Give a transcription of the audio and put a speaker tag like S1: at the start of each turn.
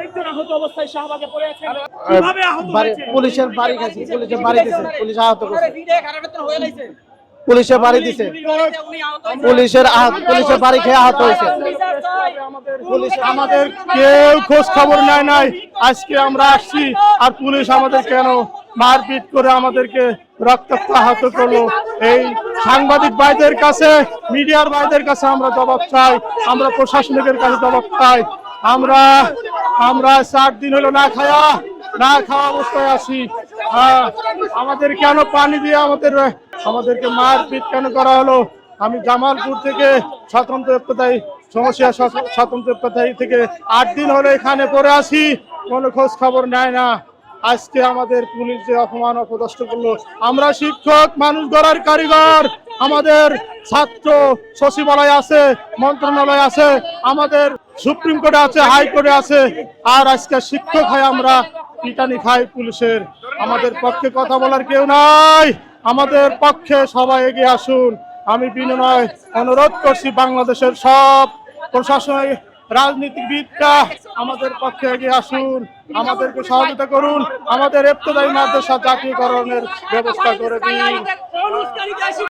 S1: আরেকজন আহত অবস্থায় শাহবাগে পড়ে আছেন। কিভাবে আহত হয়েছে?
S2: পুলিশের বাড়ি খাইছে, পুলিশের বাড়ি দিছে, পুলিশ আহত করছে, পুলিশের বাড়ি দিছে, পুলিশের বাড়ি খেয়ে আহত হয়েছে।
S3: আমাদের কেউ খোঁজ খবর নেয় নাই, আজকে আমরা আসছি আর পুলিশ আমাদের কেন মারপিট করে আমাদেরকে রক্তাক্ত আহত করলো। এই সাংবাদিক ভাইদের কাছে, মিডিয়ার ভাইদের কাছে আমরা জবাব চাই, আমরা প্রশাসনের কাছে জবাব চাই। আমরা 4 দিন হলো না খাওয়া অবস্থায় আছি। আমাদের কেন পানি দিয়ে আমাদেরকে মারপিট কেন করা হলো? আমি জামালপুর থেকে স্বতন্ত্র থেকে 8 দিন হলো এখানে পড়ে আছি, কোনো খোঁজ খবর নেয় না। আজকে আমাদের পুলিশ যে অপমান অপদস্থ করলো। আমরা শিক্ষক, মানুষ গড়ার কারিগর, আমাদের ছাত্র সচিবালয় আছে, মন্ত্রণালয় আছে, আমাদের সুপ্রিম কোর্টে আছে, হাইকোর্টে আছে, আর আজকে শিক্ষক হয় আমরা পিটানি খাই পুলিশের। আমাদের পক্ষে কথা বলার কেউ নাই, আমাদের পক্ষে সবাই এগিয়ে আসুন। আমি বিনয় অনুরোধ করছি বাংলাদেশের সব প্রশাসনিক রাজনীতিবিদরা আমাদের পক্ষে এগিয়ে আসুন, আমাদেরকে সহযোগিতা করুন, আমাদের ইবতেদায়ী মাদ্রাসা জাতীয়করণের ব্যবস্থা করে দিন।